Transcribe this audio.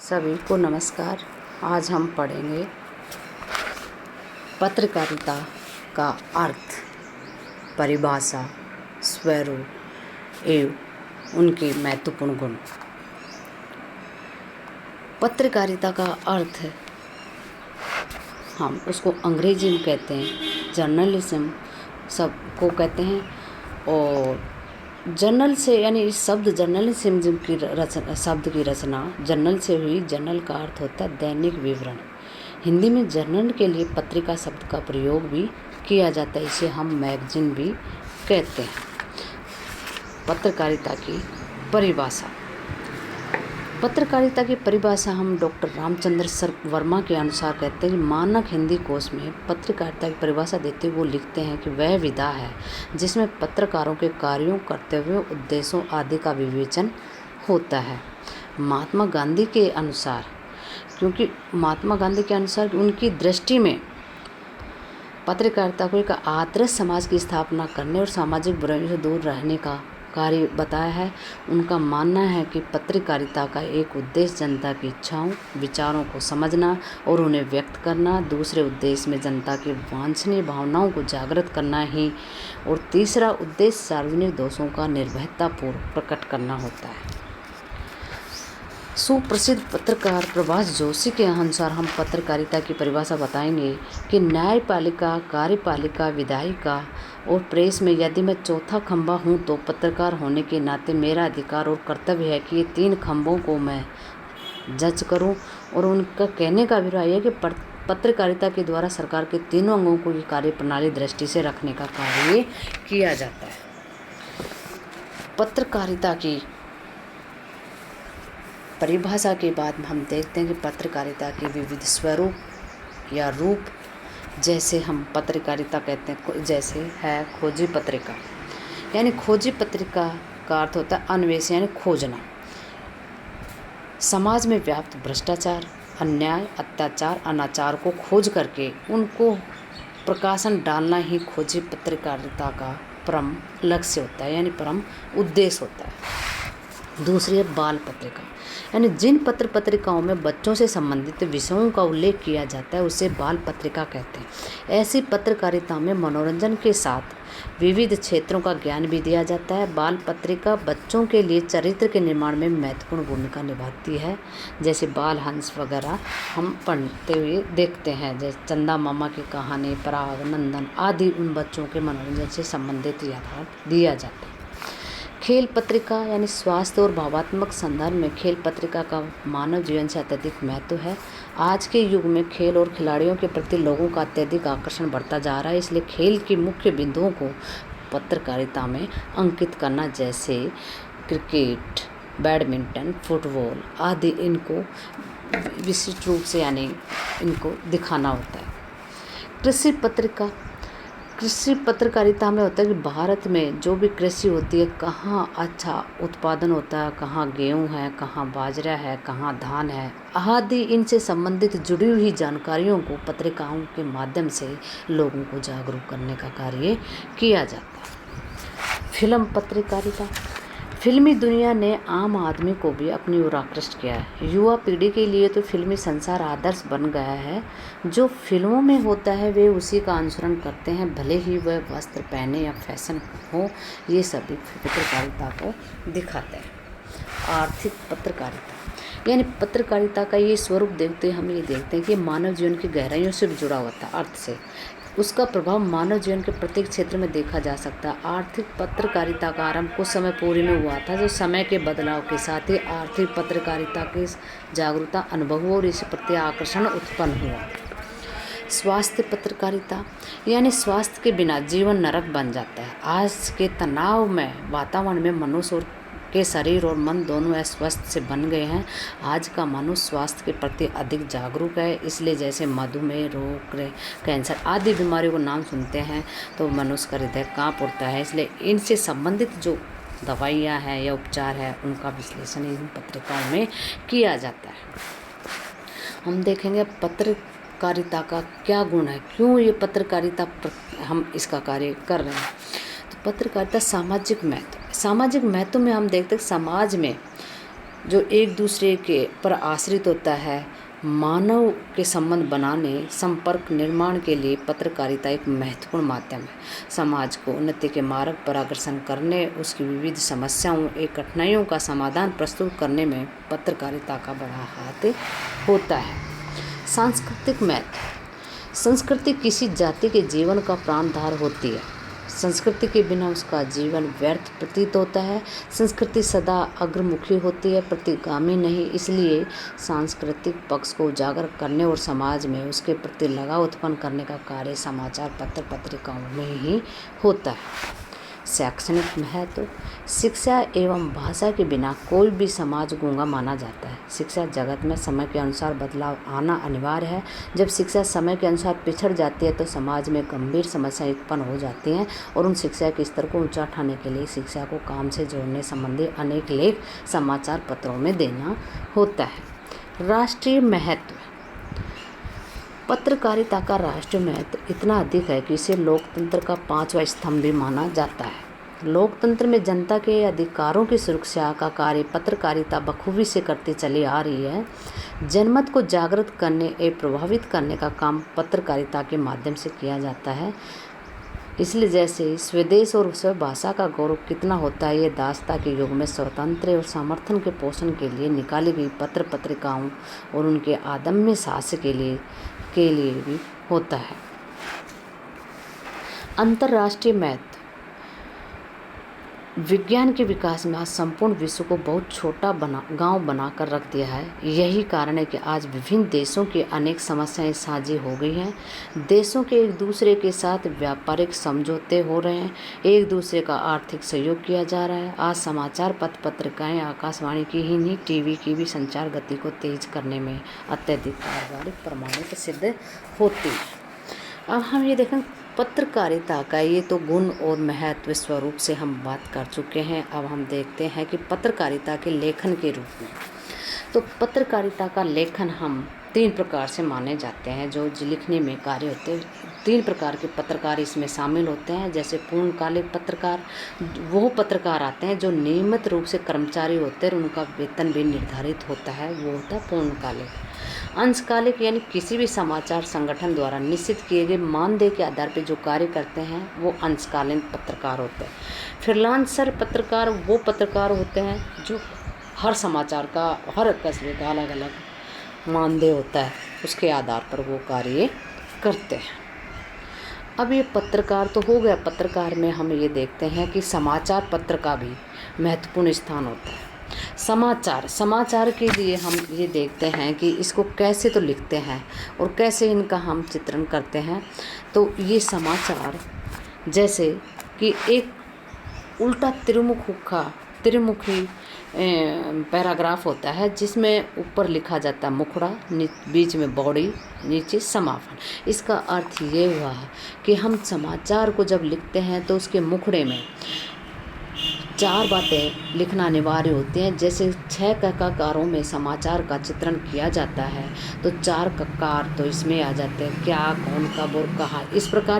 सभी को नमस्कार। आज हम पढ़ेंगे पत्रकारिता का अर्थ, परिभाषा, स्वरूप एवं उनके महत्वपूर्ण गुण। पत्रकारिता का अर्थ हम उसको अंग्रेजी में कहते हैं जर्नलिज्म सबको कहते हैं। और जर्नल से यानी इस शब्द जर्नलिज्म की शब्द की रचना जर्नल से हुई। जर्नल का अर्थ होता है दैनिक विवरण। हिंदी में जर्नल के लिए पत्रिका शब्द का प्रयोग भी किया जाता है, इसे हम मैगजीन भी कहते हैं। पत्रकारिता की परिभाषा। पत्रकारिता की परिभाषा हम डॉक्टर रामचंद्र वर्मा के अनुसार कहते हैं कि मानक हिंदी कोश में पत्रकारिता की परिभाषा देते हुए वो लिखते हैं कि वह विधा है जिसमें पत्रकारों के कार्यों, कर्तव्यों, उद्देश्यों आदि का विवेचन होता है। महात्मा गांधी के अनुसार, क्योंकि महात्मा गांधी के अनुसार उनकी दृष्टि में पत्रकारिता को एक आदर्श समाज की स्थापना करने और सामाजिक बुराइयों से दूर रहने का कार्य बताया है। उनका मानना है कि पत्रकारिता का एक उद्देश्य जनता की इच्छाओं, विचारों को समझना और उन्हें व्यक्त करना, दूसरे उद्देश्य में जनता की वांछनीय भावनाओं को जागृत करना ही, और तीसरा उद्देश्य सार्वजनिक दोषों का निर्भयतापूर्वक प्रकट करना होता है। सुप्रसिद्ध पत्रकार प्रभाष जोशी के अनुसार हम पत्रकारिता की परिभाषा बताएंगे कि न्यायपालिका, कार्यपालिका, विधायिका और प्रेस में यदि मैं चौथा खंभा हूँ तो पत्रकार होने के नाते मेरा अधिकार और कर्तव्य है कि ये तीन खंभों को मैं जज करूँ। और उनका कहने का अभिप्राय है कि पत्रकारिता के द्वारा सरकार के तीनों अंगों को ये कार्य प्रणाली दृष्टि से रखने का कार्य किया जाता है। पत्रकारिता की परिभाषा के बाद हम देखते हैं कि पत्रकारिता के विविध स्वरूप या रूप, जैसे हम पत्रकारिता कहते हैं, जैसे है खोजी पत्रिका। यानी खोजी पत्रिका का अर्थ होता है अन्वेषण यानी खोजना। समाज में व्याप्त भ्रष्टाचार, अन्याय, अत्याचार, अनाचार को खोज करके उनको प्रकाशन डालना ही खोजी पत्रकारिता का परम लक्ष्य होता है, यानी परम उद्देश्य होता है। दूसरी है बाल पत्रिका, यानी जिन पत्रिकाओं में बच्चों से संबंधित विषयों का उल्लेख किया जाता है उसे बाल पत्रिका कहते हैं। ऐसी पत्रकारिता में मनोरंजन के साथ विविध क्षेत्रों का ज्ञान भी दिया जाता है। बाल पत्रिका बच्चों के लिए चरित्र के निर्माण में महत्वपूर्ण भूमिका निभाती है। जैसे बाल हंस वगैरह हम पढ़ते हुए देखते हैं, जैसे चंदा मामा की कहानी, पराग, नंदन आदि उन बच्चों के मनोरंजन से संबंधित यथार्थ दिया जाता है। खेल पत्रिका यानी स्वास्थ्य और भावात्मक संदर्भ में खेल पत्रिका का मानव जीवन से अत्यधिक महत्व है। आज के युग में खेल और खिलाड़ियों के प्रति लोगों का अत्यधिक आकर्षण बढ़ता जा रहा है, इसलिए खेल के मुख्य बिंदुओं को पत्रकारिता में अंकित करना, जैसे क्रिकेट, बैडमिंटन, फुटबॉल आदि, इनको विशिष्ट रूप से यानी इनको दिखाना होता है। कृषि पत्रकारिता में होता है कि भारत में जो भी कृषि होती है, कहाँ अच्छा उत्पादन होता है, कहाँ गेहूँ है, कहाँ बाजरा है, कहाँ धान है आदि, इनसे संबंधित जुड़ी हुई जानकारियों को पत्रिकाओं के माध्यम से लोगों को जागरूक करने का कार्य किया जाता है। फिल्म पत्रकारिता। फिल्मी दुनिया ने आम आदमी को भी अपनी ओर आकृष्ट किया है। युवा पीढ़ी के लिए तो फिल्मी संसार आदर्श बन गया है। जो फिल्मों में होता है वे उसी का अनुसरण करते हैं, भले ही वह वस्त्र पहने या फैशन हो, ये सभी पत्रकारिता को दिखाते हैं। आर्थिक पत्रकारिता, यानी पत्रकारिता का ये स्वरूप देखते हुए हम ये देखते हैं कि मानव जीवन की गहराइयों से जुड़ा हुआ था। अर्थ से उसका प्रभाव मानव जीवन के प्रत्येक क्षेत्र में देखा जा सकता है। आर्थिक पत्रकारिता का आरंभ कुछ समय पूर्व में हुआ था, जो समय के बदलाव के साथ ही आर्थिक पत्रकारिता की जागरूकता अनुभव और इस प्रति आकर्षण उत्पन्न हुआ। स्वास्थ्य पत्रकारिता, यानी स्वास्थ्य के बिना जीवन नरक बन जाता है। आज के तनाव में वातावरण में मनुष्य के शरीर और मन दोनों अस्वस्थ से बन गए हैं। आज का मनुष्य स्वास्थ्य के प्रति अधिक जागरूक है, इसलिए जैसे मधुमेह रोग, कैंसर आदि बीमारियों को नाम सुनते हैं तो मनुष्य का हृदय कांप उठता है। इसलिए इनसे संबंधित जो दवाइयाँ हैं या उपचार है उनका विश्लेषण इन पत्रिकाओं में किया जाता है। हम देखेंगे पत्रकारिता का क्या गुण है, क्यों ये पत्रकारिता हम इसका कार्य कर रहे हैं। तो पत्रकारिता सामाजिक महत्व में हम देखते हैं समाज में जो एक दूसरे के पर आश्रित होता है। मानव के संबंध बनाने, संपर्क निर्माण के लिए पत्रकारिता एक महत्वपूर्ण माध्यम है। समाज को उन्नति के मार्ग पर अग्रसर करने, उसकी विविध समस्याओं एवं कठिनाइयों का समाधान प्रस्तुत करने में पत्रकारिता का बड़ा हाथ होता है। सांस्कृतिक महत्व। संस्कृति किसी जाति के जीवन का प्राणधार होती है। संस्कृति के बिना उसका जीवन व्यर्थ प्रतीत होता है। संस्कृति सदा अग्रमुखी होती है, प्रतिगामी नहीं। इसलिए सांस्कृतिक पक्ष को उजागर करने और समाज में उसके प्रति लगाव उत्पन्न करने का कार्य समाचार पत्र पत्रिकाओं में ही होता है। शैक्षणिक महत्व। शिक्षा एवं भाषा के बिना कोई भी समाज गूंगा माना जाता है। शिक्षा जगत में समय के अनुसार बदलाव आना अनिवार्य है। जब शिक्षा समय के अनुसार पिछड़ जाती है तो समाज में गंभीर समस्याएं उत्पन्न हो जाती हैं और उन शिक्षा के स्तर को ऊंचा उठाने के लिए शिक्षा को काम से जोड़ने संबंधी अनेक लेख समाचार पत्रों में देना होता है। राष्ट्रीय महत्व। पत्रकारिता का राष्ट्रीय महत्व इतना अधिक है कि इसे लोकतंत्र का 5वां स्तंभ भी माना जाता है। लोकतंत्र में जनता के अधिकारों की सुरक्षा का कार्य पत्रकारिता बखूबी से करती चली आ रही है। जनमत को जागृत करने एवं प्रभावित करने का काम पत्रकारिता के माध्यम से किया जाता है। इसलिए जैसे स्वदेश और स्वभाषा का गौरव कितना होता है, ये दासता के युग में स्वतंत्र और समर्थन के पोषण के लिए निकाली गई पत्र पत्रिकाओं और उनके अदम्य साहस के लिए भी होता है। अंतर्राष्ट्रीय महत्व। विज्ञान के विकास में आज संपूर्ण विश्व को बहुत छोटा गांव बनाकर रख दिया है। यही कारण है कि आज विभिन्न देशों की अनेक समस्याएं साझी हो गई हैं। देशों के एक दूसरे के साथ व्यापारिक समझौते हो रहे हैं, एक दूसरे का आर्थिक सहयोग किया जा रहा है। आज समाचार पत्र पत्रिकाएं आकाशवाणी की ही नहीं, टीवी की भी संचार गति को तेज करने में अत्यधिक कारगर प्रमाणित सिद्ध होती है। अब हम ये देखें पत्रकारिता का ये तो गुण और महत्व स्वरूप से हम बात कर चुके हैं। अब हम देखते हैं कि पत्रकारिता के लेखन के रूप में। तो पत्रकारिता का लेखन हम 3 प्रकार से माने जाते हैं जो लिखने में कार्य होते हैं। 3 प्रकार के पत्रकार इसमें शामिल होते हैं। जैसे पूर्णकालिक पत्रकार, वो पत्रकार आते हैं जो नियमित रूप से कर्मचारी होते हैं और उनका वेतन भी निर्धारित होता है, वो होता है पूर्णकालिक। अंशकालिक यानी किसी भी समाचार संगठन द्वारा निश्चित किए गए मानदेय के आधार पर जो कार्य करते हैं वो अंशकालीन पत्रकार होते हैं। फ्रीलांसर पत्रकार वो पत्रकार होते हैं जो हर समाचार का, हर कस्बे का अलग अलग मानदेय होता है, उसके आधार पर वो कार्य करते हैं। अब ये पत्रकार तो हो गया। पत्रकार में हम ये देखते हैं कि समाचार पत्र का भी महत्वपूर्ण स्थान होता है। समाचार के लिए हम ये देखते हैं कि इसको कैसे तो लिखते हैं और कैसे इनका हम चित्रण करते हैं। तो ये समाचार जैसे कि एक उल्टा त्रिमुखी पैराग्राफ होता है जिसमें ऊपर लिखा जाता है मुखड़ा, बीच में बॉडी, नीचे समापन। इसका अर्थ ये हुआ कि हम समाचार को जब लिखते हैं तो उसके मुखड़े में 4 बातें लिखना अनिवार्य होती हैं। जैसे 6 ककारों में समाचार का चित्रण किया जाता है तो 4 ककार तो इसमें आ जाते हैं, क्या, कौन, कब और कहाँ। इस प्रकार